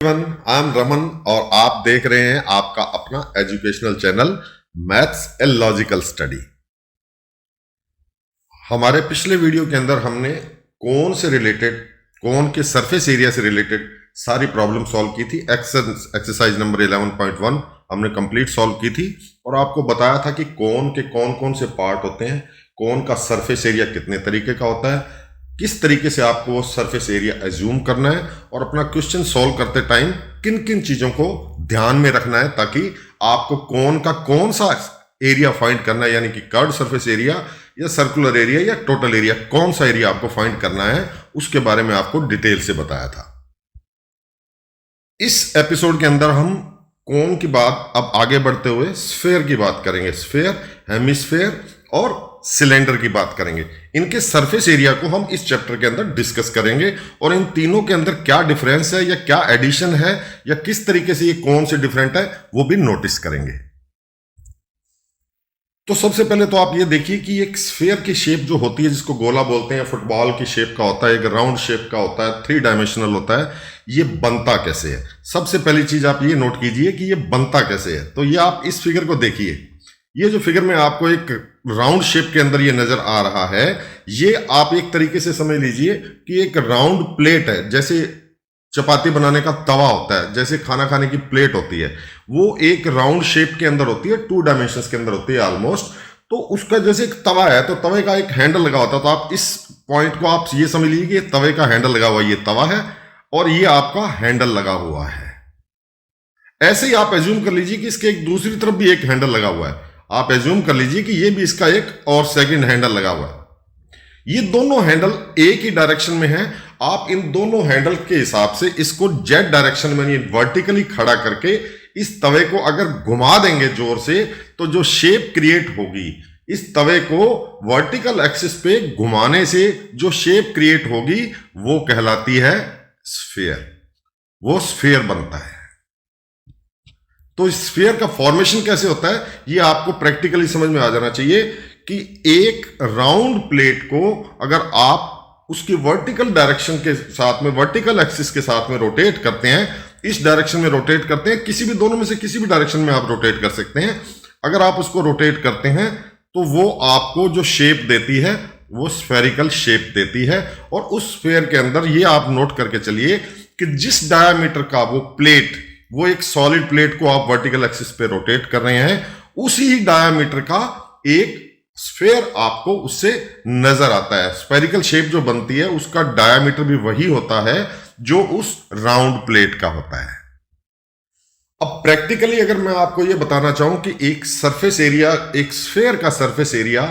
I am Raman और आप देख रहे हैं आपका अपना educational channel maths a logical study. हमारे पिछले वीडियो के अंदर हमने कोन के सरफेस एरिया से रिलेटेड सारी प्रॉब्लम सॉल्व की थी। एक्सरसाइज नंबर 11.1 हमने कंप्लीट सॉल्व की थी और आपको बताया था कि कोन के कौन कौन से पार्ट होते हैं, कोन का सरफेस एरिया कितने तरीके का होता है, किस तरीके से आपको वो सरफेस एरिया एज्यूम करना है और अपना क्वेश्चन सॉल्व करते टाइम किन किन चीजों को ध्यान में रखना है ताकि आपको कोन का कौन सा एरिया फाइंड करना है, यानी कि कर्व्ड सरफेस एरिया या सर्कुलर एरिया या टोटल एरिया, कौन सा एरिया आपको फाइंड करना है उसके बारे में आपको डिटेल से बताया था। इस एपिसोड के अंदर हम कोन की बात अब आगे बढ़ते हुए स्फेयर की बात करेंगे। स्फेयर, हेमिस्फेयर और सिलेंडर की बात करेंगे। इनके सरफेस एरिया को हम इस चैप्टर के अंदर डिस्कस करेंगे और इन तीनों के अंदर क्या डिफरेंस है या क्या एडिशन है या किस तरीके से ये कौन से डिफरेंट है वो भी नोटिस करेंगे। तो सबसे पहले तो आप ये देखिए कि एक स्फेयर की शेप जो होती है, जिसको गोला बोलते हैं, फुटबॉल की शेप का होता है, एक राउंड शेप का होता है, 3 डायमेंशनल होता है, ये बनता कैसे है। सबसे पहली चीज आप ये नोट कीजिए कि ये बनता कैसे है। तो ये आप इस फिगर को देखिए, ये जो फिगर में आपको एक राउंड शेप के अंदर ये नजर आ रहा है, ये आप एक तरीके से समझ लीजिए कि एक राउंड प्लेट है। जैसे चपाती बनाने का तवा होता है, जैसे खाना खाने की प्लेट होती है, वो एक राउंड शेप के अंदर होती है, 2 डायमेंशंस के अंदर होती है ऑलमोस्ट। तो उसका जैसे एक तवा है तो तवे का एक हैंडल लगा होता है। तो आप इस पॉइंट को आप ये समझ लीजिए कि तवे का हैंडल लगा हुआ है, ये तवा है और ये आपका हैंडल लगा हुआ है। ऐसे ही आप एज्यूम कर लीजिए कि इसके एक दूसरी तरफ भी एक हैंडल लगा हुआ है। आप एज्यूम कर लीजिए कि ये भी इसका एक और सेकंड हैंडल लगा हुआ है। ये दोनों हैंडल एक ही डायरेक्शन में है। आप इन दोनों हैंडल के हिसाब से इसको जेड डायरेक्शन में वर्टिकली खड़ा करके इस तवे को अगर घुमा देंगे जोर से, तो जो शेप क्रिएट होगी, इस तवे को वर्टिकल एक्सिस पे घुमाने से जो शेप क्रिएट होगी वो कहलाती है स्फीयर। वो स्फीयर बनता है। तो स्फीयर का फॉर्मेशन कैसे होता है ये आपको प्रैक्टिकली समझ में आ जाना चाहिए कि एक राउंड प्लेट को अगर आप उसकी वर्टिकल डायरेक्शन के साथ में, वर्टिकल एक्सिस के साथ में रोटेट करते हैं, इस डायरेक्शन में रोटेट करते हैं, किसी भी दोनों में से किसी भी डायरेक्शन में आप रोटेट कर सकते हैं। अगर आप उसको रोटेट करते हैं तो वो आपको जो शेप देती है वो स्फेरिकल शेप देती है। और उस स्फीयर के अंदर ये आप नोट करके चलिए कि जिस डायामीटर का वो प्लेट, वो एक सॉलिड प्लेट को आप वर्टिकल एक्सिस पे रोटेट कर रहे हैं, उसी डायामीटर का एक स्फीयर आपको उससे नजर आता है। स्फेरिकल शेप जो बनती है उसका डायामीटर भी वही होता है जो उस राउंड प्लेट का होता है। अब प्रैक्टिकली अगर मैं आपको यह बताना चाहूं कि एक सरफेस एरिया, एक स्फीयर का सरफेस एरिया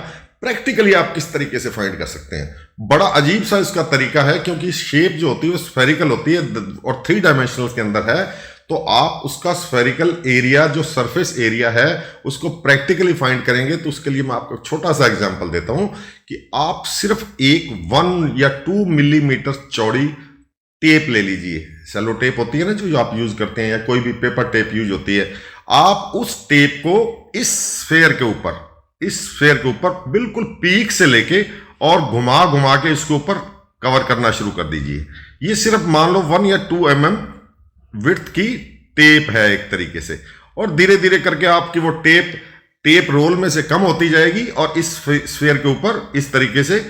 प्रैक्टिकली आप किस तरीके से फाइंड कर सकते हैं, बड़ा अजीब सा इसका तरीका है, क्योंकि शेप जो होती है वो स्फेरिकल होती है और 3 डायमेंशनल के अंदर है। तो आप उसका स्फेरिकल एरिया, जो सरफेस एरिया है, उसको प्रैक्टिकली फाइंड करेंगे। तो उसके लिए मैं आपको छोटा सा एग्जांपल देता हूं कि आप सिर्फ एक 1 या 2 मिलीमीटर चौड़ी टेप ले लीजिए। सेलो टेप होती है ना जो आप यूज करते हैं, या कोई भी पेपर टेप यूज होती है। आप उस टेप को इस स्फीयर के ऊपर बिल्कुल पीक से लेके और घुमा घुमा के इसके ऊपर कवर करना शुरू कर दीजिए। ये सिर्फ मान लो 1 या 2 mm विड्थ की टेप है एक तरीके से, और धीरे धीरे करके आपकी वो टेप रोल में से कम होती जाएगी और इस स्फीयर के ऊपर इस तरीके से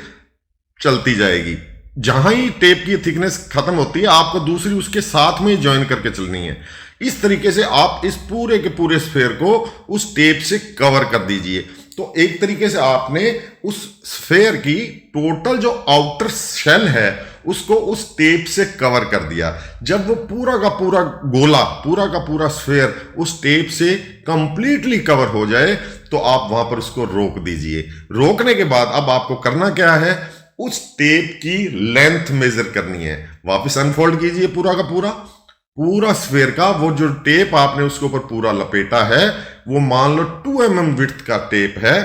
चलती जाएगी। जहां ही टेप की थिकनेस खत्म होती है, आपको दूसरी उसके साथ में ज्वाइन करके चलनी है। इस तरीके से आप इस पूरे के पूरे स्फीयर को उस टेप से कवर कर दीजिए। तो एक तरीके से आपने उस स्फीयर की टोटल जो आउटर शेल है उसको उस टेप से कवर कर दिया। जब वो पूरा का पूरा गोला, पूरा का पूरा स्फीयर उस टेप से कंप्लीटली कवर हो जाए तो आप वहां पर उसको रोक दीजिए। रोकने के बाद अब आपको करना क्या है, उस टेप की लेंथ मेजर करनी है। वापस अनफोल्ड कीजिए पूरा स्फीयर का वो जो टेप आपने उसके ऊपर पूरा लपेटा है, वो मान लो 2 mm विड्थ का टेप है,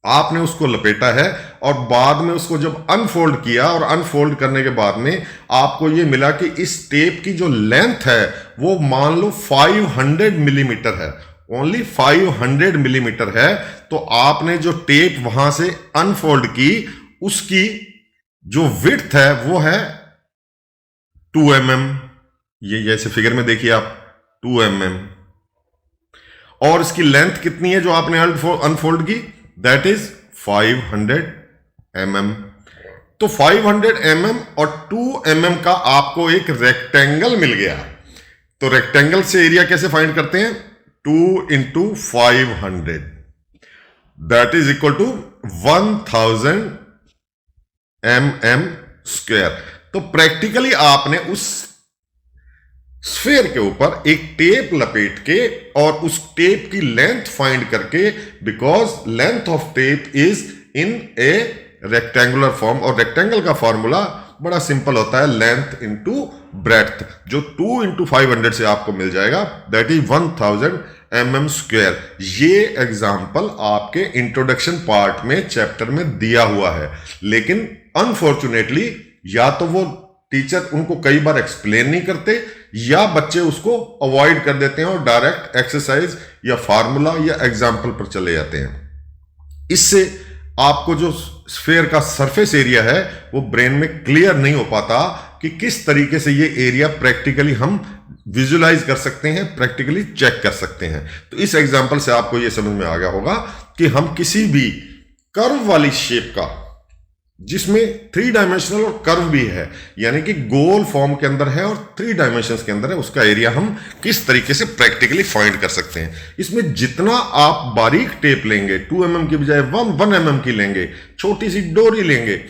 आपने उसको लपेटा है। और बाद में उसको जब अनफोल्ड किया और अनफोल्ड करने के बाद में आपको ये मिला कि इस टेप की जो लेंथ है वो मान लो 500 मिलीमीटर है, ओनली 500 मिलीमीटर है। तो आपने जो टेप वहां से अनफोल्ड की, उसकी जो विड्थ है वो है 2 mm, ये जैसे फिगर में देखिए आप 2 mm, और इसकी लेंथ कितनी है जो आपने अनफोल्ड की, दैट इज 500 mm। तो 500 mm और 2 mm का आपको एक रेक्टेंगल मिल गया। तो रेक्टेंगल से एरिया कैसे फाइंड करते हैं, 2 into 500, that is equal to 1000 mm square. तो प्रैक्टिकली आपने उस स्फीयर के ऊपर एक टेप लपेट के और उस टेप की लेंथ फाइंड करके, because length of tape is in A rectangular form, और रेक्टेंगल का फॉर्मूला बड़ा सिंपल होता है, लेंथ इंटू ब्रेड्थ, जो 2 इंटू 500 से आपको मिल जाएगा, दैट इज 1000 mm स्क्वायर। ये एग्जाम्पल आपके इंट्रोडक्शन पार्ट में चैप्टर में दिया हुआ है, लेकिन अनफॉर्चुनेटली या तो वो टीचर उनको कई बार एक्सप्लेन नहीं करते, या बच्चे उसको अवॉइड कर देते हैं और डायरेक्ट एक्सरसाइज या फार्मूला या एग्जाम्पल पर चले जाते हैं। इससे आपको जो स्फीयर का सरफेस एरिया है वो ब्रेन में क्लियर नहीं हो पाता कि किस तरीके से ये एरिया प्रैक्टिकली हम विजुलाइज कर सकते हैं, प्रैक्टिकली चेक कर सकते हैं। तो इस एग्जाम्पल से आपको ये समझ में आ गया होगा कि हम किसी भी कर्व वाली शेप का, जिसमें 3 डायमेंशनल और कर्व भी है, यानी कि गोल फॉर्म के अंदर है और 3 डायमेंशंस के अंदर है, उसका एरिया हम किस तरीके से प्रैक्टिकली फाइंड कर सकते हैं। इसमें जितना आप बारीक टेप लेंगे, 2 mm की बजाय 1 mm की लेंगे, छोटी सी डोरी लेंगे,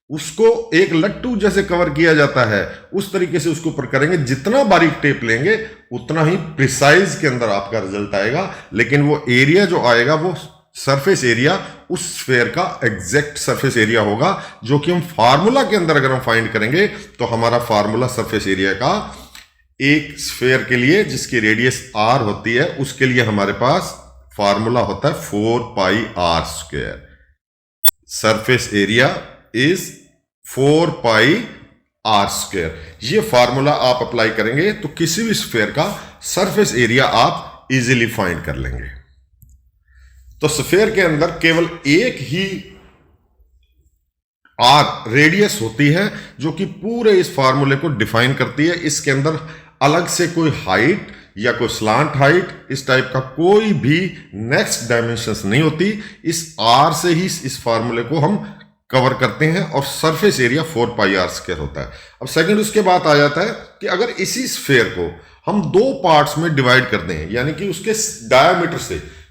उसको एक लट्टू जैसे कवर किया जाता है उस तरीके से उसके ऊपर करेंगे, जितना बारीक टेप लेंगे उतना ही प्रिसाइज के अंदर आपका रिजल्ट आएगा। लेकिन वो एरिया जो आएगा वो सरफेस एरिया उस स्फीयर का एग्जैक्ट सरफेस एरिया होगा, जो कि हम फार्मूला के अंदर अगर हम फाइंड करेंगे तो हमारा फार्मूला सरफेस एरिया का एक स्फीयर के लिए जिसकी रेडियस r होती है, उसके लिए हमारे पास फार्मूला होता है 4πr²। Surface area is 4πr²। ये फार्मूला आप अप्लाई करेंगे तो किसी भी स्फीयर का सरफेस एरिया आप इजीली फाइंड कर लेंगे। तो स्फीयर के अंदर केवल एक ही आर रेडियस होती है जो कि पूरे इस फार्मूले को डिफाइन करती है। इसके अंदर अलग से कोई हाइट या कोई स्लांट हाइट इस टाइप का कोई भी नेक्स्ट डायमेंशंस नहीं होती। इस आर से ही इस फार्मूले को हम कवर करते हैं और सरफेस एरिया 4πr² होता है। अब सेकंड उसके बाद आ जाता है कि अगर इसी स्फीयर को हम 2 पार्ट्स में डिवाइड कर दें, यानी कि उसके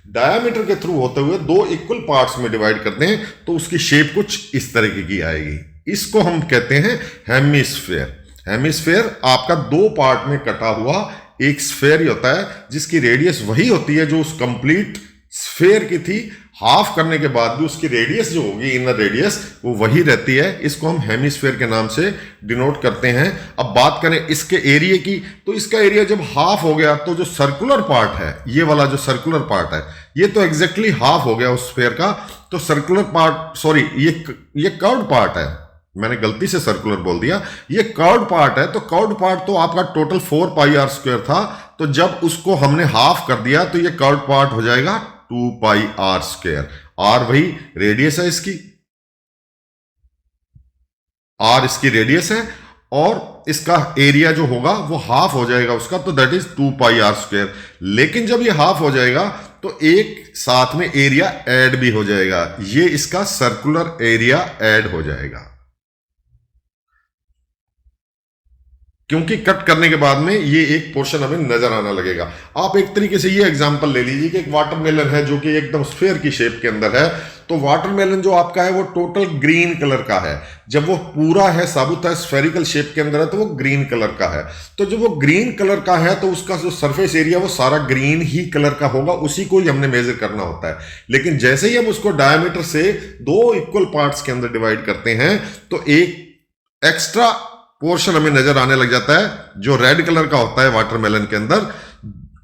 डायमीटर के थ्रू होते हुए 2 इक्वल पार्ट्स में डिवाइड करते हैं, तो उसकी शेप कुछ इस तरीके की आएगी। इसको हम कहते हैं हेमिस्फीयर। हेमिस्फीयर आपका 2 पार्ट में कटा हुआ एक स्फीयर ही होता है, जिसकी रेडियस वही होती है जो उस कंप्लीट स्फीयर की थी। हाफ करने के बाद भी उसकी रेडियस जो होगी, इनर रेडियस, वो वही रहती है। इसको हम हेमिस्फीयर के नाम से डिनोट करते हैं। अब बात करें इसके एरिया की, तो इसका एरिया जब हाफ हो गया तो जो सर्कुलर पार्ट है, ये वाला जो सर्कुलर पार्ट है, ये तो एग्जैक्टली हाफ हो गया उस स्फीयर का। तो सर्कुलर पार्ट, सॉरी, ये कर्व्ड पार्ट है, मैंने गलती से सर्कुलर बोल दिया, ये कर्व्ड पार्ट है। तो कर्व्ड पार्ट तो आपका टोटल 4πr² था, तो जब उसको हमने हाफ कर दिया तो ये कर्व्ड पार्ट हो जाएगा 2πr²। आर वही रेडियस है इसकी, आर इसकी रेडियस है, और इसका एरिया जो होगा वो हाफ हो जाएगा उसका, तो दैट इज 2πr²। लेकिन जब ये हाफ हो जाएगा तो एक साथ में एरिया ऐड भी हो जाएगा, ये इसका सर्कुलर एरिया ऐड हो जाएगा, क्योंकि कट करने के बाद में ये एक पोर्शन हमें नजर आना लगेगा। आप एक तरीके से ये एग्जांपल ले लीजिए कि एक वाटरमेलन है जो कि एकदम स्फीयर की शेप के अंदर है। तो वाटरमेलन जो आपका है वो टोटल ग्रीन कलर का है। जब वो पूरा है, साबुत है, स्फेरिकल शेप के अंदर है, तो वो ग्रीन कलर का है। तो जब वो ग्रीन कलर का है तो उसका जो सरफेस एरिया वो सारा ग्रीन ही कलर का होगा, उसी को ही हमने मेजर करना होता है। लेकिन जैसे ही हम उसको डायमीटर से 2 इक्वल पार्ट्स के अंदर डिवाइड करते हैं तो एक एक्स्ट्रा पोर्शन हमें नजर आने लग जाता है जो रेड कलर का होता है वाटरमेलन के अंदर।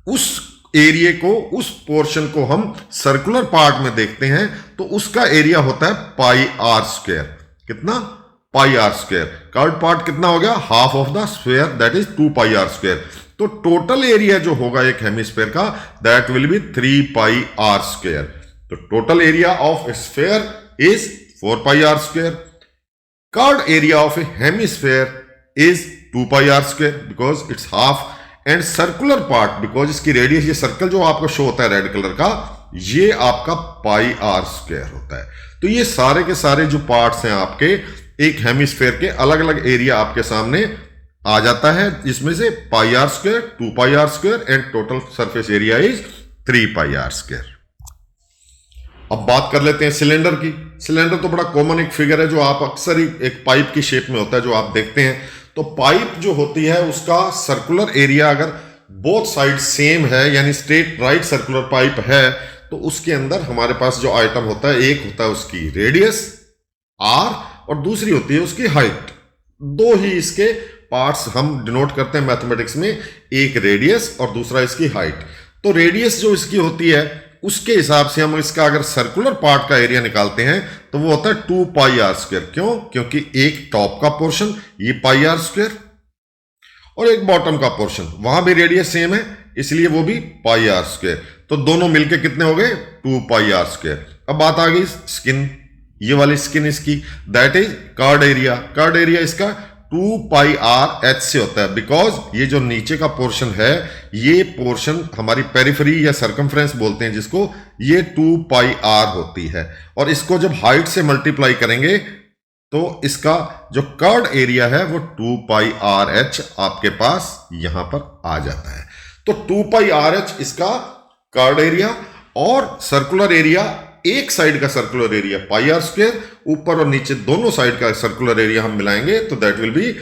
उस एरिया को, उस पोर्शन को हम सर्कुलर पार्ट में देखते हैं तो उसका एरिया होता है πr²। कितना? πr²। कर्व्ड पार्ट कितना हो गया? Half of the sphere, that is 2πr²। तो टोटल एरिया जो होगा एक हेमिस्फीयर का, दैट विल बी 3πr²। तो total area of a sphere is 4πr²। Curved area of a hemisphere is 2 pi r square because it's half, and circular part because इसकी radius, ये circle जो आपको show होता है red colour का, ये आपका पाई आर स्क्वायर होता है। तो ये सारे के सारे जो पार्ट्स हैं आपके एक हेमिस्फेयर के अलग अलग एरिया आपके सामने आ जाता है, जिसमें से pi r square, 2 pi r square and total surface area is 3 pi r square. अब बात कर लेते हैं सिलेंडर की। सिलेंडर तो बड़ा कॉमन एक फिगर है जो आप अक्सर ही एक पाइप की शेप में होता है जो आप देखते हैं। तो पाइप जो होती है उसका सर्कुलर एरिया अगर बोथ साइड सेम है, यानी स्ट्रेट राइट सर्कुलर पाइप है, तो उसके अंदर हमारे पास जो आइटम होता है, एक होता है उसकी रेडियस आर और दूसरी होती है उसकी हाइट। दो ही इसके पार्ट्स हम डिनोट करते हैं मैथमेटिक्स में, एक रेडियस और दूसरा इसकी हाइट। तो रेडियस जो इसकी होती है उसके हिसाब से हम इसका अगर सर्कुलर पार्ट का एरिया निकालते हैं तो वो होता है 2 पाई आर स्क्वायर। क्यों? क्योंकि एक टॉप का पोर्शन ये पाई आर स्क्वायर और एक बॉटम का पोर्शन, वहां भी रेडियस सेम है इसलिए वो भी पाई आर स्क्वायर। तो दोनों मिलके कितने हो गए? 2 पाई आर स्क्वायर। अब बात आ गई स्किन, ये वाली स्किन इसकी, that is called area. Card area इसका 2 पाई आर एच से होता है बिकॉज ये जो नीचे का पोर्शन है, ये पोर्शन हमारी पेरिफेरी या सर्कमफ्रेंस बोलते हैं जिसको, ये 2 पाई आर होती है। और इसको जब हाइट से मल्टीप्लाई करेंगे तो इसका जो कर्ड एरिया है वो 2 पाई आर एच आपके पास यहां पर आ जाता है। तो 2 पाई आर एच इसका कर्ड एरिया, और सर्कुलर एरिया, एक साइड का circular area pi r square, ऊपर और नीचे दोनों साइड का सर्कुलर एरिया हम मिलाएंगे तो that will be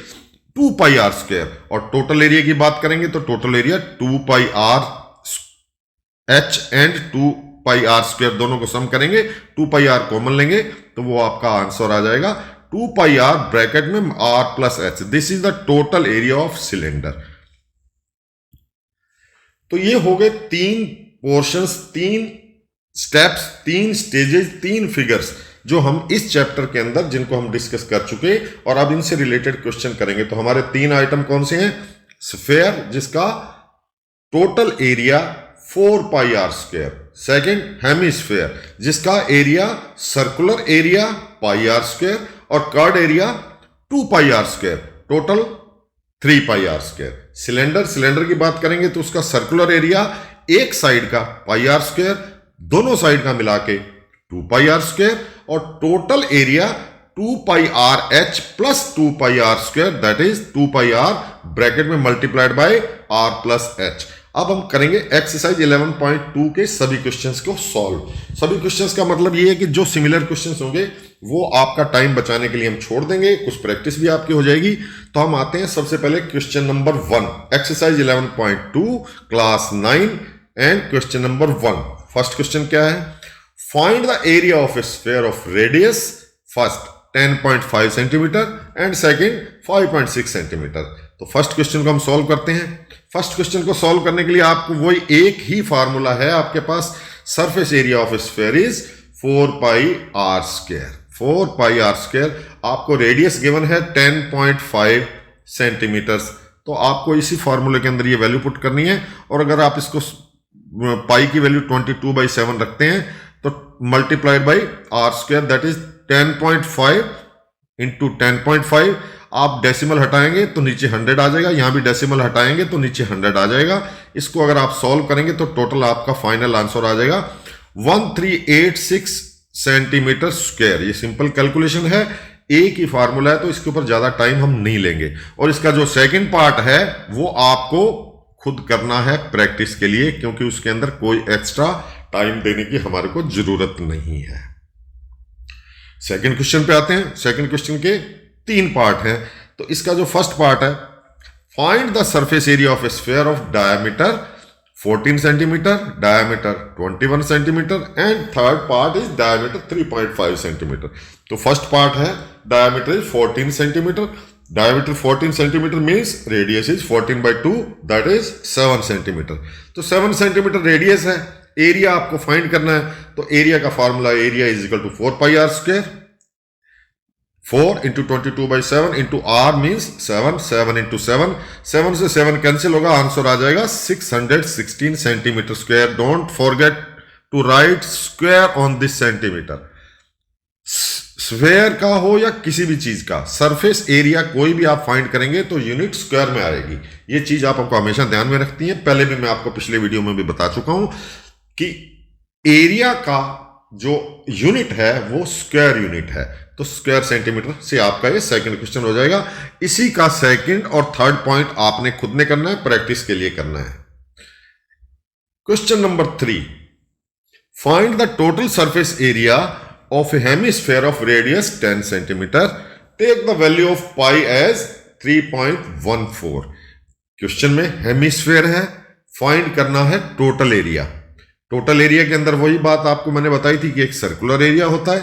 2 pi r square. और टोटल एरिया की बात करेंगे तो total area 2 pi r h and 2 pi r square दोनों को सम करेंगे, 2 पाई आर कॉमन लेंगे तो वो आपका आंसर आ जाएगा 2 पाई आर ब्रैकेट में r plus h. This is the total area of cylinder. तो ये हो गए 3 पोर्शंस, 3 स्टेप्स, 3 स्टेजेस, 3 फिगर्स जो हम इस चैप्टर के अंदर जिनको हम डिस्कस कर चुके, और अब इनसे रिलेटेड क्वेश्चन करेंगे। तो हमारे 3 आइटम कौन से हैं? स्फेयर जिसका total area 4 pi r square, second hemisphere जिसका area circular area pi r square और curved area 2 pi r square, total 3 pi r square. Cylinder की बात करेंगे तो उसका सर्कुलर एरिया एक साइड का पाई आर स्क्वायर, दोनों साइड का मिला के 2 पाई आर स्क्वायर, और total area 2 pi r h plus 2 pi r square, that is 2 pi r bracket में multiplied by r plus h. अब हम करेंगे एक्सरसाइज 11.2 के सभी क्वेश्चंस को सॉल्व। सभी क्वेश्चंस का मतलब ये है कि जो सिमिलर क्वेश्चंस होंगे वो आपका टाइम बचाने के लिए हम छोड़ देंगे, कुछ प्रैक्टिस भी आपकी हो जाएगी। तो हम आते हैं सबसे पहले question number 1, exercise 11.2 class 9 and question number 1। First question क्या है? Find the area of a sphere of radius first 10.5 centimetre and second 5.6 centimetre. तो फर्स्ट क्वेश्चन को हम सॉल्व करते हैं। फर्स्ट क्वेश्चन को सॉल्व करने के लिए आपको वही एक ही फार्मूला है आपके पास, surface area of a sphere is 4 pi r square. 4 pi r square, आपको रेडियस गिवन है 10.5 सेंटीमीटर, तो आपको इसी फार्मूले के अंदर ये वैल्यू पुट करनी है। और अगर आप इसको पाई की वैल्यू 22/7 रखते हैं तो multiplied by r square, that is 10.5 into 10.5। आप डेसिमल हटाएंगे तो नीचे 100 आ जाएगा, यहां भी डेसिमल हटाएंगे तो नीचे 100 आ जाएगा। इसको अगर आप सॉल्व करेंगे तो टोटल आपका फाइनल आंसर आ जाएगा 1386 सेंटीमीटर स्क्वायर। ये सिंपल कैलकुलेशन है, एक ही फार्मूला है तो इसके ऊपर ज्यादा टाइम हम नहीं लेंगे। और इसका जो सेकंड पार्ट है वो आपको खुद करना है प्रैक्टिस के लिए, क्योंकि उसके अंदर कोई एक्स्ट्रा टाइम देने की हमारे को जरूरत नहीं है। सेकंड क्वेश्चन पे आते हैं। सेकंड क्वेश्चन के 3 पार्ट हैं। तो इसका जो फर्स्ट पार्ट है, find the surface area of a sphere of diameter 14 centimetre, diameter 21 centimetre and third part is diameter 3.5 centimetre. तो फर्स्ट पार्ट है diameter is 14 centimetre. Diameter 14 centimetre means radius is 14/2, that is 7 centimetre. तो 7 centimetre radius है, area आपको find करना है। तो area का formula, area is equal to 4 pi r square, 4 into 22/7 into r means 7, 7 into 7, 7 से 7 cancel होगा, आंसर आ जाएगा 616 centimetre square. Don't forget to write square on this centimetre. Sphere का हो या किसी भी चीज का सरफेस एरिया कोई भी आप फाइंड करेंगे तो यूनिट स्क्वायर में आएगी। ये चीज आपको हमेशा ध्यान में रखती है। पहले भी मैं आपको पिछले वीडियो में भी बता चुका हूं कि एरिया का जो यूनिट है वो स्क्वायर यूनिट है, तो स्क्वायर सेंटीमीटर से आपका ये सेकंड क्वेश्चन हो जाएगा। इसी का सेकंड और थर्ड पॉइंट आपने खुद ने करना है, प्रैक्टिस के लिए करना है। Question number 3, find the total surface area of a hemisphere of radius 10 centimetre, take the value of pi as 3.14। Question में हेमिस्फेयर है, फाइंड करना है टोटल एरिया। टोटल एरिया के अंदर वही बात आपको मैंने बताई थी कि एक सर्कुलर एरिया होता है,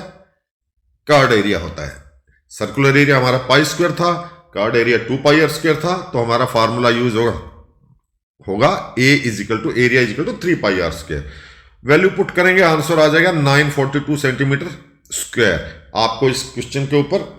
कार्ड एरिया होता है। सर्कुलर एरिया हमारा पाई स्क्वायर था, curved area 2 pi r square था, तो हमारा फार्मूला यूज होगा A is equal to area is equal to 3 pi r square. Value put करेंगे, आंसर आ जाएगा 942 सेंटीमीटर स्क्वायर। आपको इस क्वेश्चन के ऊपर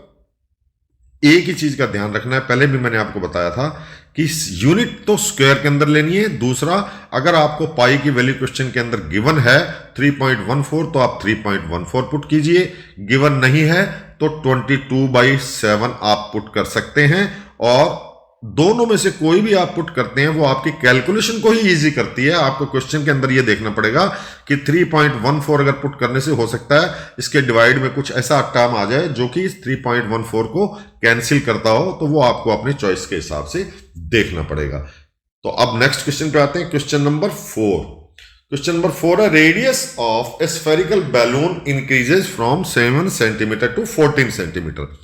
एक ही चीज का ध्यान रखना है, पहले भी मैंने आपको बताया था कि यूनिट तो स्क्वायर के अंदर लेनी है। दूसरा, अगर आपको पाई की वैल्यू क्वेश्चन के अंदर गिवन है 3.14 तो आप 3.14 पुट कीजिए, गिवन नहीं है तो 22/7 आप पुट कर सकते हैं। और दोनों में से कोई भी आप पुट करते हैं वो आपकी कैलकुलेशन को ही इजी करती है। आपको क्वेश्चन के अंदर ये देखना पड़ेगा कि 3.14 अगर पुट करने से हो सकता है इसके डिवाइड में कुछ ऐसा टर्म आ जाए जो कि इस 3.14 को कैंसिल करता हो, तो वो आपको अपनी चॉइस के हिसाब से देखना पड़ेगा। तो अब नेक्स्ट क्वेश्चन पे आते हैं, क्वेश्चन नंबर 4। क्वेश्चन नंबर 4 है, radius of a spherical balloon increases from 7 centimetre to 14 centimetre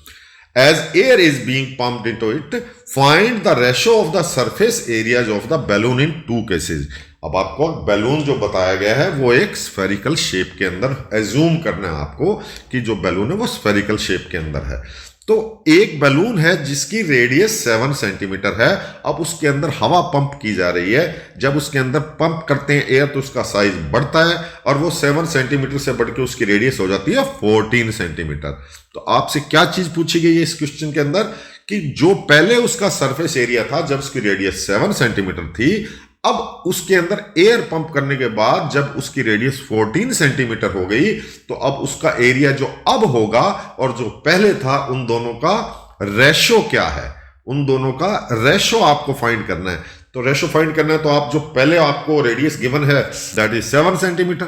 as air is being pumped into it, find the ratio of the surface areas of the balloon in 2 cases। अब आपको balloon जो बताया गया है वो एक spherical shape के अंदर एज्यूम करना है आपको कि जो बैलून है वो स्फेरिकल शेप के अंदर है। तो एक बैलून है जिसकी रेडियस 7 सेंटीमीटर है। अब उसके अंदर हवा पंप की जा रही है। जब उसके अंदर पंप करते हैं एयर तो उसका साइज बढ़ता है और वो 7 सेंटीमीटर से बढ़ के उसकी रेडियस हो जाती है 14 सेंटीमीटर। तो आपसे क्या चीज पूछी गई है इस क्वेश्चन के अंदर कि जो पहले उसका सरफेस एरिया था जब उसकी रेडियस 7 सेंटीमीटर थी, अब उसके अंदर एयर पंप करने के बाद जब उसकी रेडियस 14 सेंटीमीटर हो गई तो अब उसका एरिया जो अब होगा और जो पहले था उन दोनों का रेशो क्या है, उन दोनों का रेशो आपको फाइंड करना है। तो रेशो फाइंड करना है तो आप जो पहले आपको रेडियस गिवन है दैट इज 7 सेंटीमीटर,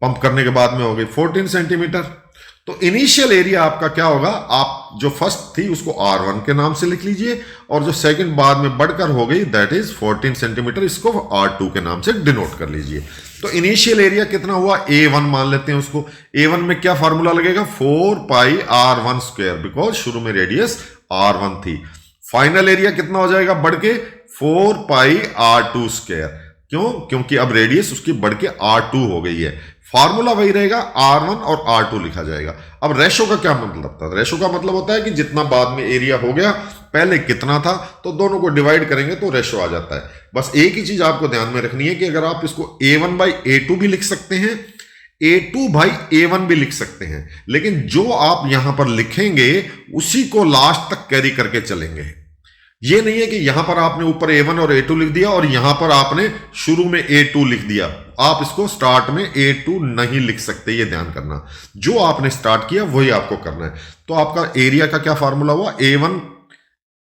पंप करने के बाद में हो गई 14 सेंटीमीटर। तो इनिशियल एरिया आपका क्या होगा, आप जो फर्स्ट थी उसको R1 के नाम से लिख लीजिए और जो सेकंड बाद में बढ़कर हो गई दैट इज 14 सेंटीमीटर, इसको R2 के नाम से डिनोट कर लीजिए। तो इनिशियल एरिया कितना हुआ, A1 मान लेते हैं उसको। A1 में क्या फार्मूला लगेगा, 4 पाई R1 स्क्वायर, बिकॉज शुरू में रेडियस R1 थी। फाइनल एरिया कितना हो जाएगा बढ़ के 4 पाई R2 स्क्वायर। क्यों, क्योंकि अब रेडियस उसकी बढ़ के R2 हो गई है। फार्मूला वही रहेगा, R1 और R2 लिखा जाएगा। अब रेशो का क्या मतलब था, रेशो का मतलब होता है कि जितना बाद में एरिया हो गया पहले कितना था तो दोनों को डिवाइड करेंगे तो रेशो आ जाता है। बस एक ही चीज आपको ध्यान में रखनी है कि अगर आप इसको A1/A2 भी लिख सकते हैं, A2/A1 भी लिख सकते हैं, लेकिन जो आप यहां पर लिखेंगे उसी को लास्ट तक कैरी करके चलेंगे। ये नहीं है कि यहां पर आपने ऊपर A1 और A2 लिख दिया और यहां पर आपने शुरू में A2 लिख दिया। आप इसको स्टार्ट में A2 नहीं लिख सकते, ये ध्यान करना। जो आपने स्टार्ट किया वही आपको करना है। तो आपका एरिया का क्या फार्मूला हुआ, A1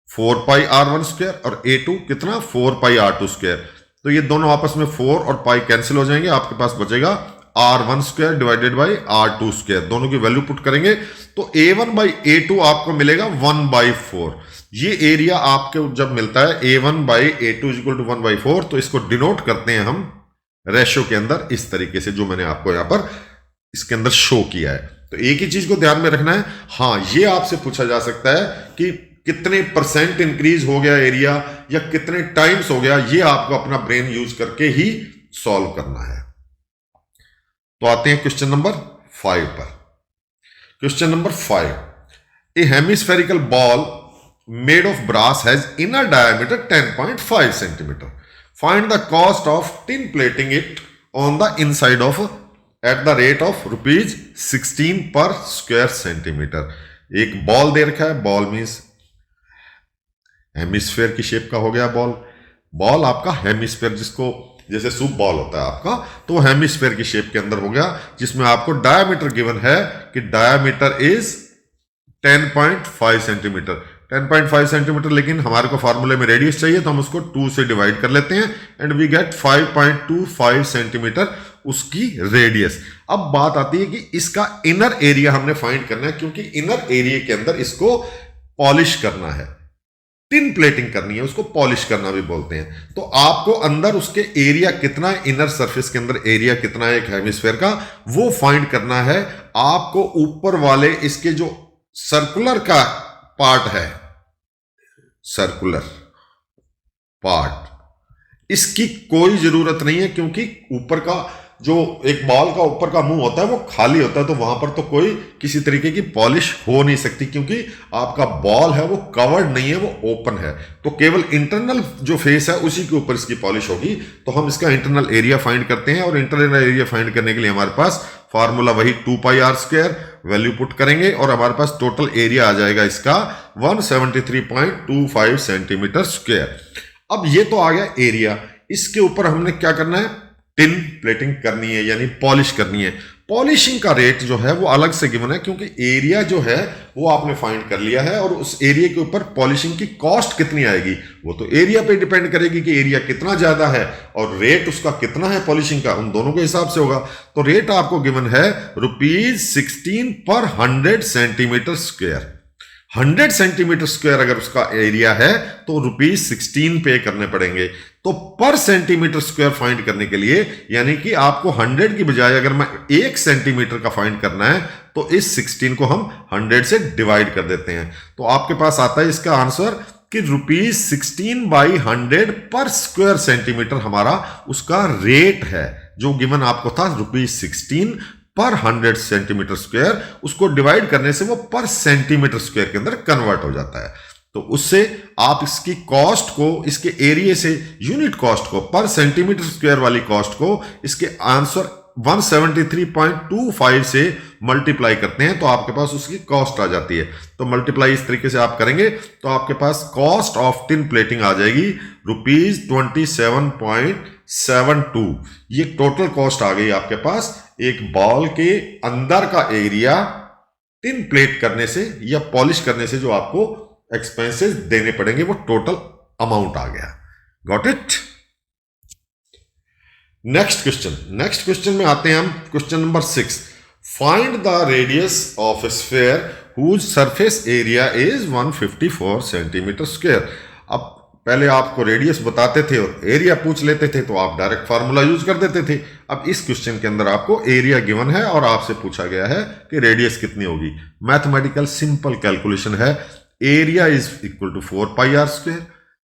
4 पाई R1 स्क्वायर और A2 कितना 4 पाई R2 स्क्वायर। तो ये दोनों आपस में 4 और पाई कैंसिल हो जाएंगे, आपके पास बचेगा R1 square divided by R2 square. दोनों की वैल्यू पुट करेंगे तो A1/A2 आपको मिलेगा 1/4। ये एरिया आपके जब मिलता है A1/A2 इक्वल टू 1/4 तो इसको डिनोट करते हैं हम रेशो के अंदर इस तरीके से, जो मैंने आपको यहां पर इसके अंदर शो किया है। तो एक ही चीज को ध्यान में रखना है। हाँ, ये आपसे पूछा जा सकता है कि कितने % इंक्रीज हो गया एरिया या कितने टाइम्स हो गया, ये आपको अपना ब्रेन यूज करके ही सॉल्व करना है। तो आते हैं क्वेश्चन नंबर 5 पर। Question number 5, A hemispherical ball made of brass has inner diameter 10.5 centimeter. Find the cost of tin plating it on the inside of at the rate of rupees 16 per square centimeter. एक ball दे रखा है, ball means hemisphere की shape का हो गया ball. Ball आपका hemisphere जिसको जैसे सूप बॉल होता है आपका, तो हेमिस्फेयर की शेप के अंदर हो गया, जिसमें आपको डायमीटर गिवन है कि डायमीटर इज 10.5 सेंटीमीटर। 10.5 सेंटीमीटर, लेकिन हमारे को फार्मूले में रेडियस चाहिए तो हम उसको 2 से डिवाइड कर लेते हैं एंड वी गेट 5.25 सेंटीमीटर उसकी रेडियस। अब बात आती है कि इसका इनर एरिया हमने फाइंड करना है, क्योंकि इनर एरिया के अंदर इसको पॉलिश करना है, टिन प्लेटिंग करनी है, उसको पॉलिश करना भी बोलते हैं। तो आपको अंदर उसके एरिया कितना है, इनर सरफेस के अंदर एरिया कितना है एक हेमिस्फेयर का, वो फाइंड करना है। आपको ऊपर वाले इसके जो सर्कुलर का पार्ट है, सर्कुलर पार्ट, इसकी कोई जरूरत नहीं है, क्योंकि ऊपर का जो एक बॉल का ऊपर का मुंह होता है वो खाली होता है, तो वहां पर तो कोई किसी तरीके की पॉलिश हो नहीं सकती, क्योंकि आपका बॉल है वो कवर्ड नहीं है, वो ओपन है। तो केवल इंटरनल जो फेस है उसी के ऊपर इसकी पॉलिश होगी। तो हम इसका इंटरनल एरिया फाइंड करते हैं, और इंटरनल एरिया फाइंड करने के लिए हमारे पास फार्मूला वही 2πr², वैल्यू पुट करेंगे और हमारे पास टोटल एरिया आ जाएगा इसका 173.25 सेंटीमीटर स्क्वायर। अब ये तो आ गया एरिया, इसके ऊपर हमने क्या करना है, टिन प्लेटिंग करनी है, यानी पॉलिश करनी है। पॉलिशिंग का रेट जो है वो अलग से गिवन है, क्योंकि एरिया जो है वो आपने फाइंड कर लिया है, और उस एरिया के ऊपर पॉलिशिंग की कॉस्ट कितनी आएगी वो तो एरिया पे डिपेंड करेगी कि एरिया कितना ज्यादा है और रेट उसका कितना है पॉलिशिंग का, उन दोनों के हिसाब से होगा। तो रेट आपको गिवन है ₹16 पर 100 सेंटीमीटर स्क्वायर। 100 सेंटीमीटर स्क्वायर अगर उसका एरिया है तो ₹16 पे करने पड़ेंगे। तो पर सेंटीमीटर स्क्वायर फाइंड करने के लिए, यानी कि आपको 100 की बजाय अगर मैं 1 सेंटीमीटर का फाइंड करना है तो इस 16 को हम 100 से डिवाइड कर देते हैं। तो आपके पास आता है इसका आंसर कि ₹16/100 पर स्क्वायर सेंटीमीटर हमारा उसका रेट है, जो गिवन आपको था ₹16 पर 100 सेंटीमीटर स्क्वायर। उसको डिवाइड करने से वो पर सेंटीमीटर स्क्वायर के अंदर कन्वर्ट हो जाता है। तो उससे आप इसकी कॉस्ट को, इसके एरिया से यूनिट कॉस्ट को, पर सेंटीमीटर स्क्वायर वाली कॉस्ट को इसके आंसर 173.25 से मल्टीप्लाई करते हैं, तो आपके पास उसकी कॉस्ट आ जाती है। तो मल्टीप्लाई इस तरीके से आप करेंगे तो आपके पास कॉस्ट ऑफ टिन प्लेटिंग आ जाएगी ₹27.72। ये टोटल कॉस्ट आ गई आपके पास एक बॉल के अंदर का एरिया टिन प्लेट करने से या पॉलिश करने से जो आपको एक्सपेंसेस देने पड़ेंगे, वो टोटल अमाउंट आ गया। Got it? नेक्स्ट क्वेश्चन में आते हैं हम। Question number 6, find the radius of a sphere whose surface area is 154 centimetre square. अब पहले आपको रेडियस बताते थे और एरिया पूछ लेते थे, तो आप डायरेक्ट फार्मूला यूज कर देते थे। अब इस क्वेश्चन के अंदर आपको एरिया गिवन है और आपसे पूछा गया है कि रेडियस कितनी होगी। मैथमेटिकल सिंपल कैलकुलेशन है। Area is equal to 4πr²,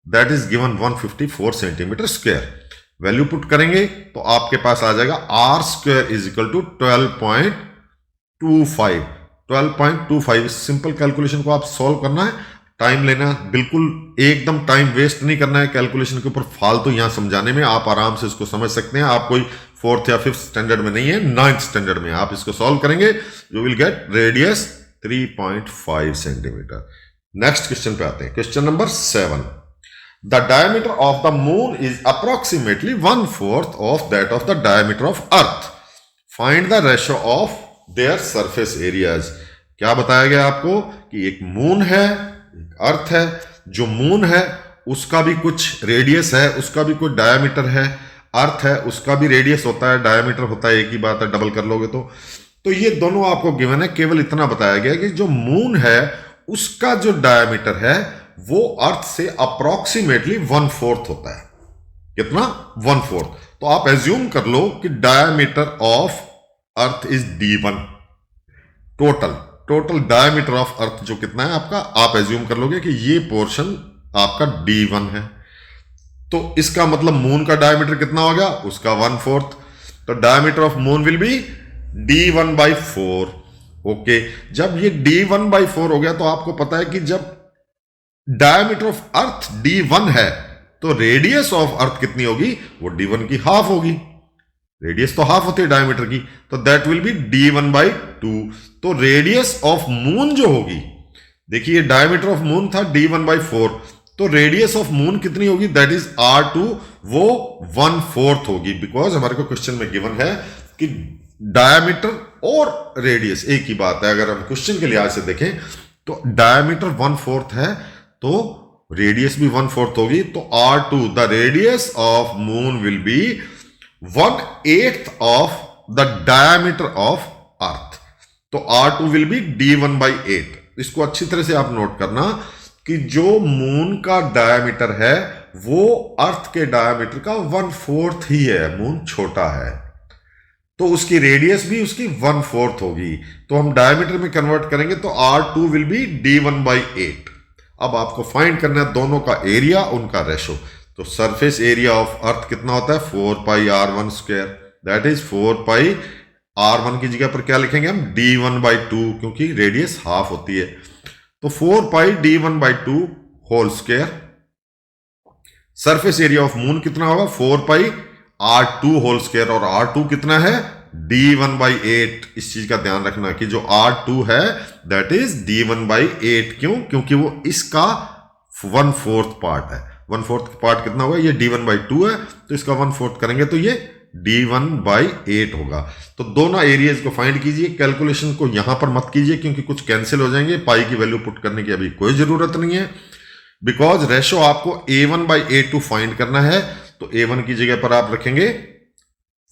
that is given 154 centimetre square. Value put करेंगे तो आपके पास आ जाएगा r² is equal to 12.25। 12.25 simple calculation को आप सॉल्व करना है, टाइम लेना, बिल्कुल एकदम टाइम वेस्ट नहीं करना है कैलकुलेशन के ऊपर फालतू यहां समझाने में। आप आराम से इसको समझ सकते हैं। आप कोई 4th या 5th स्टैंडर्ड में नहीं है, 9th स्टैंडर्ड में आप इसको सॉल्व करेंगे। You will gate radius 3.5 centimetre. Next question पे आते हैं। Question number 7, the diameter of the moon is approximately 1/4 of that of the diameter of earth. Find the ratio of their surface areas. क्या बताया गया आपको कि एक मून है, एक अर्थ है। जो मून है उसका भी कुछ रेडियस है, उसका भी कुछ डायमीटर है। अर्थ है उसका भी रेडियस होता है, डायमीटर होता है, एक ही बात है, डबल कर लोगे तो ये दोनों आपको गिवन है। केवल इतना बताया गया कि जो मून है उसका जो डायमीटर है वो अर्थ से अप्रोक्सीमेटली 1/4 होता है। कितना? 1/4। तो आप एज्यूम कर लो कि diameter of earth is d1। Total diameter of earth जो कितना है आपका, आप एज्यूम कर लोगे कि ये पोर्शन आपका d1 है। तो इसका मतलब मून का डायमीटर कितना हो गया? उसका 1/4। तो diameter of moon will be d1/4। Okay, जब ये d1/4 हो गया तो आपको पता है कि जब डायमीटर ऑफ अर्थ d1 है तो रेडियस ऑफ अर्थ कितनी होगी? वो d1 की हाफ होगी। रेडियस तो हाफ होती है डायमीटर की, तो दैट विल बी d1/2। तो रेडियस ऑफ मून जो होगी, देखिए डायमीटर ऑफ मून था d1/4, तो रेडियस ऑफ मून कितनी होगी, दैट इज R2, वो 1/4 होगी, बिकॉज हमारे को क्वेश्चन में गिवन है कि डायमीटर और रेडियस एक ही बात है। अगर हम क्वेश्चन के लिहाज से देखें तो डायमीटर 1/4 है तो रेडियस भी 1/4 होगी, तो R2 the radius of moon will be 1/8 of the diameter of earth, तो R2 विल बी D1/8। इसको अच्छी तरह से आप नोट करना कि जो मून का डायमीटर है वो अर्थ के डायमीटर का 1/4 ही है, मून छोटा है तो उसकी रेडियस भी उसकी 1/4 होगी, तो हम डायमीटर में कन्वर्ट करेंगे तो R2 विल बी D1/8। अब आपको फाइंड करना है दोनों का एरिया, उनका रेशो। तो सरफेस एरिया ऑफ अर्थ कितना होता है 4πr1², दैट इज 4πr1 की जगह पर क्या लिखेंगे हम D1/2, क्योंकि रेडियस हाफ होती है, तो 4πD1/2 whole square. Surface area of moon कितना होगा 4πr2 होल स्क्वायर, और R2 कितना है D1/8। इस चीज का ध्यान रखना कि जो R2 है दैट इज D1/8, क्यों, क्योंकि वो इसका 1/4 पार्ट है। 1/4 पार्ट कितना होगा, ये D1/2 है तो इसका 1/4 करेंगे तो ये D1/8 होगा। तो दोनों एरियाज को फाइंड कीजिए, कैलकुलेशन को यहां पर मत कीजिए क्योंकि कुछ कैंसिल हो जाएंगे, पाई की वैल्यू पुट करने की अभी कोई जरूरत नहीं है, बिकॉज रेशो आपको A1/A2 फाइंड करना है। तो A1 की जगह पर आप रखेंगे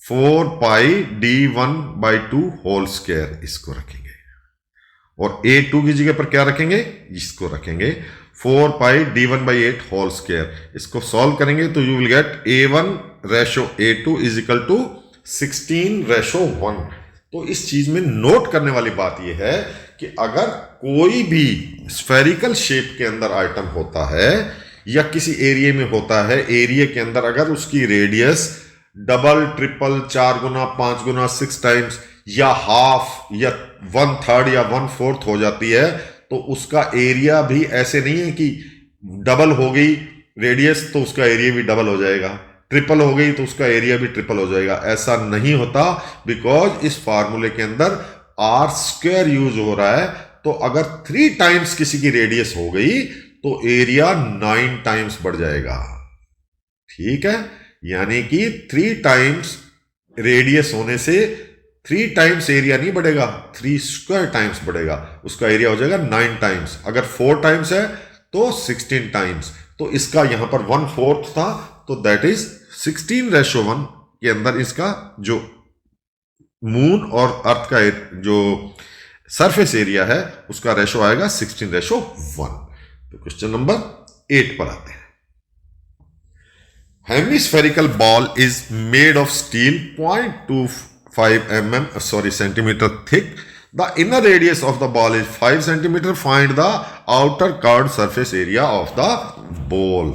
4πD1/2 होल स्क्वायर, इसको रखेंगे, और A2 की जगह पर क्या रखेंगे, इसको रखेंगे 4πD1/8 होल स्क्वायर। इसको सॉल्व करेंगे तो you will get A1/A2 is equal to 16/1। तो इस चीज में नोट करने वाली बात यह है कि अगर कोई भी स्फेरिकल शेप के अंदर आइटम होता है या किसी एरिया में होता है, एरिया के अंदर अगर उसकी रेडियस डबल, ट्रिपल, 4 गुना, 5 गुना, 6 टाइम्स या हाफ या 1/3 या 1/4 हो जाती है, तो उसका एरिया भी ऐसे नहीं है कि डबल हो गई रेडियस तो उसका एरिया भी डबल हो जाएगा, ट्रिपल हो गई तो उसका एरिया भी ट्रिपल हो जाएगा, ऐसा नहीं होता, बिकॉज इस फार्मूले के अंदर R² यूज हो रहा है। तो अगर 3 टाइम्स किसी की रेडियस हो गई तो एरिया 9 टाइम्स बढ़ जाएगा, ठीक है, यानी कि 3 टाइम्स रेडियस होने से 3 टाइम्स एरिया नहीं बढ़ेगा, 3² टाइम्स बढ़ेगा, उसका एरिया हो जाएगा 9 टाइम्स। अगर 4 टाइम्स है तो 16 टाइम्स, तो इसका यहां पर 1/4 था तो दैट इज 16/1 के अंदर इसका जो मून और अर्थ का जो सरफेस एरिया है उसका रेशो आएगा 16/1। तो क्वेश्चन नंबर 8 पर आते हैं। Hemispherical ball is made of steel 0.25 centimeter thick. The inner radius of the ball is 5 centimeter. Find the outer curved surface area of the ball.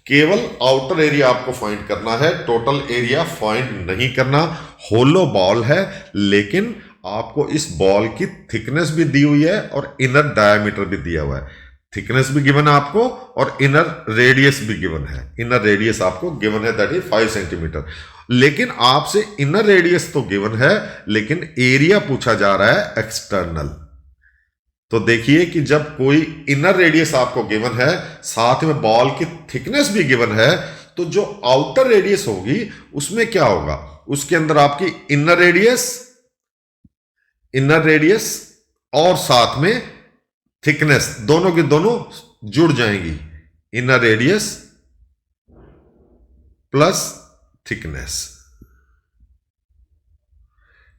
केवल आउटर एरिया आपको find करना है, total area find नहीं करना। होलो ball है लेकिन आपको इस बॉल की थिकनेस भी दी हुई है और इनर डायमीटर भी दिया हुआ है। थिकनेस भी गिवन है आपको और इनर रेडियस भी गिवन है। इनर रेडियस आपको गिवन है दैट इज 5 सेंटीमीटर, लेकिन आपसे इनर रेडियस तो गिवन है लेकिन एरिया पूछा जा रहा है एक्सटर्नल। तो देखिए कि जब कोई इनर रेडियस आपको गिवन है साथ में बॉल की थिकनेस भी गिवन है, तो जो आउटर रेडियस होगी उसमें क्या होगा, उसके अंदर आपकी इनर रेडियस और साथ में थिकनेस दोनों की दोनों जुड़ जाएंगी। इनर रेडियस प्लस थिकनेस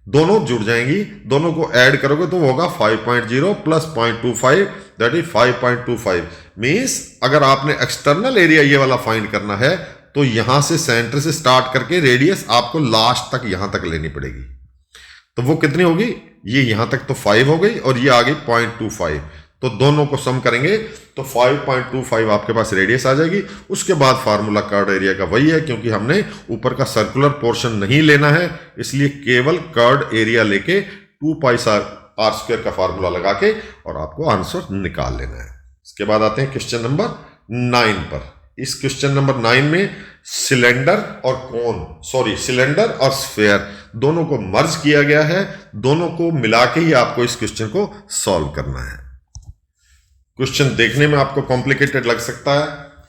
दोनों जुड़ जाएंगी, दोनों को ऐड करोगे तो वो होगा 5.0 प्लस 0.25 दैट इज 5.25। मीन्स अगर आपने एक्सटर्नल एरिया ये वाला फाइंड करना है तो यहां से सेंटर से स्टार्ट करके रेडियस आपको लास्ट तक यहां तक लेनी पड़ेगी। तो वो कितनी होगी, ये यहां तक तो 5 हो गई और ये आ गई 0.25, तो दोनों को सम करेंगे तो 5.25 आपके पास रेडियस आ जाएगी। उसके बाद फार्मूला कर्व्ड एरिया का वही है, क्योंकि हमने ऊपर का सर्कुलर पोर्शन नहीं लेना है इसलिए केवल कर्व्ड एरिया लेके 2πr² का फार्मूला लगा के और आपको आंसर निकाल लेना है। इसके बाद आते हैं क्वेश्चन नंबर 9 पर। इस क्वेश्चन नंबर 9 में सिलेंडर और स्फेयर दोनों को मर्ज किया गया है, दोनों को मिला के ही आपको इस क्वेश्चन को सॉल्व करना है। क्वेश्चन देखने में आपको कॉम्प्लिकेटेड लग सकता है,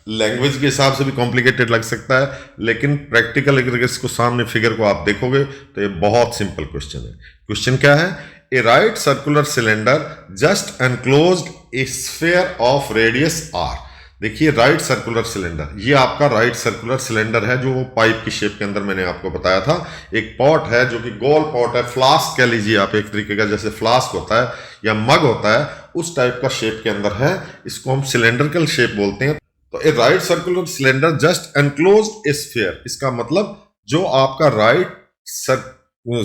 लैंग्वेज के हिसाब से भी कॉम्प्लिकेटेड लग सकता है, लेकिन प्रैक्टिकल अगर इसको सामने फिगर को आप देखोगे तो ये बहुत सिंपल क्वेश्चन है। क्वेश्चन क्या है? A right circular cylinder just enclosed a sphere of radius r. देखिए राइट सर्कुलर सिलेंडर, ये आपका राइट सर्कुलर सिलेंडर है जो पाइप की शेप के अंदर मैंने आपको बताया था। एक पॉट है जो कि गोल पॉट है, फ्लास्क कह लीजिए आप, एक तरीके का जैसे फ्लास्क होता है या मग होता है उस टाइप का शेप के अंदर है, इसको हम सिलेंड्रिकल शेप बोलते हैं। तो a right circular cylinder just enclosed a sphere, इसका मतलब जो आपका राइट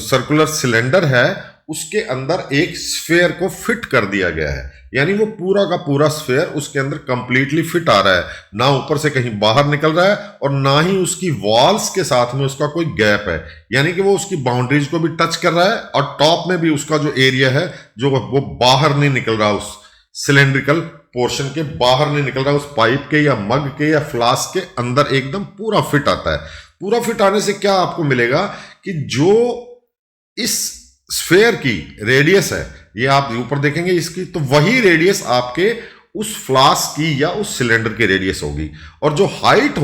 सर्कुलर सिलेंडर है उसके अंदर एक स्फीयर को फिट कर दिया गया है, यानी वो पूरा का पूरा स्फीयर उसके अंदर कंप्लीटली फिट आ रहा है, ना ऊपर से कहीं बाहर निकल रहा है और ना ही उसकी वॉल्स के साथ में उसका कोई गैप है, यानी कि वो उसकी बाउंड्रीज को भी टच कर रहा है और टॉप में भी उसका जो एरिया है जो वो बाहर नहीं निकल रहा, उस सिलेंड्रिकल पोर्शन के बाहर नहीं निकल रहा, उस पाइप के या मग के या फ्लास्क के अंदर एकदम पूरा फिट आता है। पूरा फिट आने से क्या आपको मिलेगा कि जो इस स्फीयर की रेडियस है, ये आप ऊपर देखेंगे इसकी, तो वही रेडियस आपके उस फ्लास्क की या उस सिलेंडर की रेडियस होगी, और जो हाइट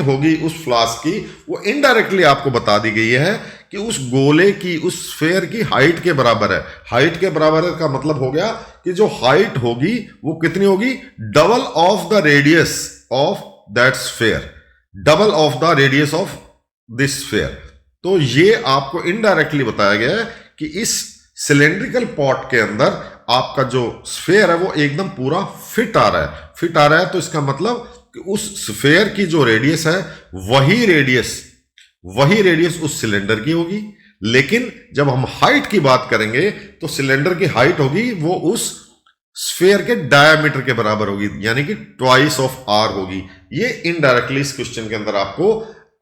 होगी उस फ्लास्क की वो इनडायरेक्टली आपको बता दी गई है कि उस गोले की, उस स्फीयर की हाइट के बराबर है। हाइट के बराबर है का मतलब हो गया कि जो हाइट होगी वो कितनी होगी? Double of the radius of that sphere, double of the radius of this sphere. तो ये आपको इनडायरेक्टली बताया गया है कि इस सिलेंड्रिकल पॉट के अंदर आपका जो स्फीयर है वो एकदम पूरा फिट आ रहा है। फिट आ रहा है तो इसका मतलब कि उस स्फीयर की जो रेडियस है वही रेडियस उस सिलेंडर की होगी, लेकिन जब हम हाइट की बात करेंगे तो सिलेंडर की हाइट होगी वो उस स्फीयर के डायमीटर के बराबर होगी, यानी कि ट्वाइस ऑफ आर होगी। ये इनडायरेक्टली इस क्वेश्चन के अंदर आपको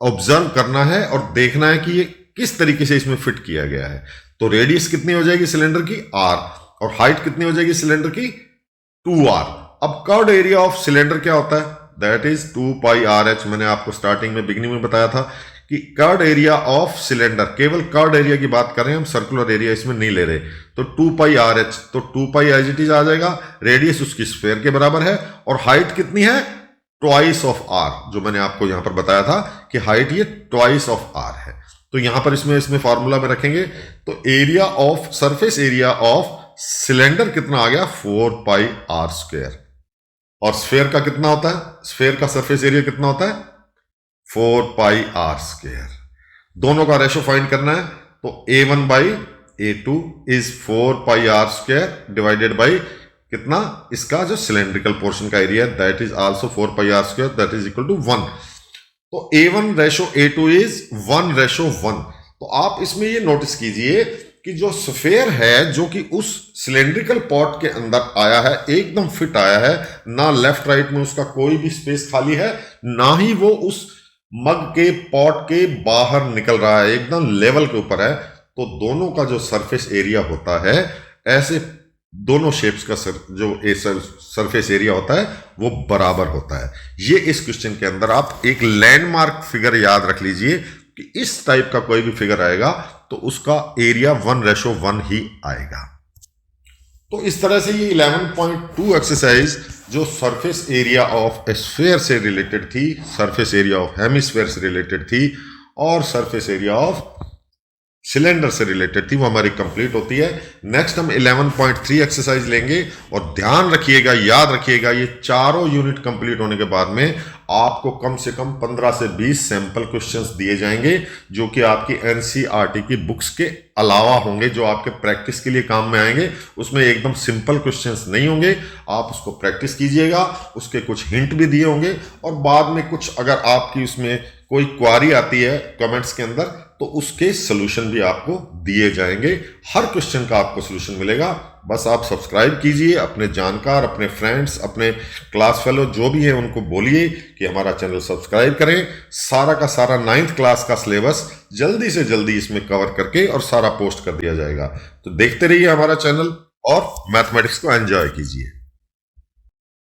ऑब्जर्व करना है और देखना है कि ये किस तरीके से इसमें फिट किया गया है। तो रेडियस कितनी हो जाएगी सिलेंडर की? आर, और हाइट कितनी हो जाएगी सिलेंडर की? 2r। अब कर्व्ड एरिया ऑफ सिलेंडर क्या होता है? That is 2 pi r H. मैंने आपको स्टार्टिंग में बिगिनिंग में बताया था कि कर्व्ड एरिया ऑफ सिलेंडर, केवल कर्व्ड एरिया की बात कर रहे हैं हम, सर्कुलर एरिया इसमें नहीं ले रहे। तो 2 पाई आर एच, तो 2 पाई एज इट इज आ जाएगा। रेडियस उसकी स्फीयर के बराबर है और हाइट कितनी है? ट्वाइस ऑफ आर, जो मैंने आपको यहां पर बताया था कि हाइट ये ट्वाइस ऑफ आर है। तो यहां पर इसमें फॉर्मूला में रखेंगे तो area of, surface area of cylinder कितना आ गया? 4 पाई आर स्क्वायर। और स्फीयर का कितना होता है? स्फीयर का सरफेस एरिया कितना होता है? 4 पाई आर स्क्वायर। दोनों का रेशो फाइंड करना है तो A1 by A2 is 4 pi r square divided by कितना? इसका जो सिलेंड्रिकल पोर्शन का एरिया है that is also 4 pi r square, that is equal to 1। तो A1 ratio A2 is 1 ratio 1। तो आप इसमें ये नोटिस कीजिए कि जो स्फीयर है जो कि उस सिलेंड्रिकल पॉट के अंदर आया है एकदम फिट आया है, ना लेफ्ट राइट में उसका कोई भी स्पेस खाली है, ना ही वो उस मग के पॉट के बाहर निकल रहा है, एकदम लेवल के ऊपर है। तो दोनों का जो सरफेस एरिया होता है, ऐसे दोनों शेप्स का जो सरफेस एरिया होता है वो बराबर होता है। ये इस क्वेश्चन के अंदर आप एक लैंडमार्क फिगर याद रख लीजिए कि इस टाइप का कोई भी फिगर आएगा तो उसका एरिया 1 रेशो 1 ही आएगा। तो इस तरह से ये 11.2 एक्सरसाइज जो सरफेस एरिया ऑफ स्फीयर से रिलेटेड थी, सरफेस एरिया ऑफ हेमिस्फीयर से रिलेटेड थी और सरफेस एरिया ऑफ सिलेंडर से रिलेटेड थी, वो हमारी कंप्लीट होती है। नेक्स्ट हम 11.3 एक्सरसाइज लेंगे और ध्यान रखिएगा, याद रखिएगा, ये चारों यूनिट कंप्लीट होने के बाद में आपको कम से कम 15 से 20 सैंपल क्वेश्चंस दिए जाएंगे जो कि आपकी एनसीईआरटी की बुक्स के अलावा होंगे, जो आपके प्रैक्टिस के लिए काम में आएंगे। उसमें एकदम सिंपल क्वेश्चंस नहीं होंगे, आप उसको प्रैक्टिस कीजिएगा, उसके कुछ हिंट भी दिए होंगे और बाद में कुछ अगर आपकी उसमें कोई क्वारी आती है कमेंट्स के अंदर तो उसके सोल्यूशन भी आपको दिए जाएंगे। हर क्वेश्चन का आपको सोल्यूशन मिलेगा। बस आप सब्सक्राइब कीजिए, अपने जानकार, अपने फ्रेंड्स, अपने क्लास फेलो जो भी हैं उनको बोलिए कि हमारा चैनल सब्सक्राइब करें। सारा का सारा 9th क्लास का सिलेबस जल्दी से जल्दी इसमें कवर करके और सारा पोस्ट कर दिया जाएगा। तो देखते रहिए हमारा चैनल और मैथमेटिक्स को एंजॉय कीजिए।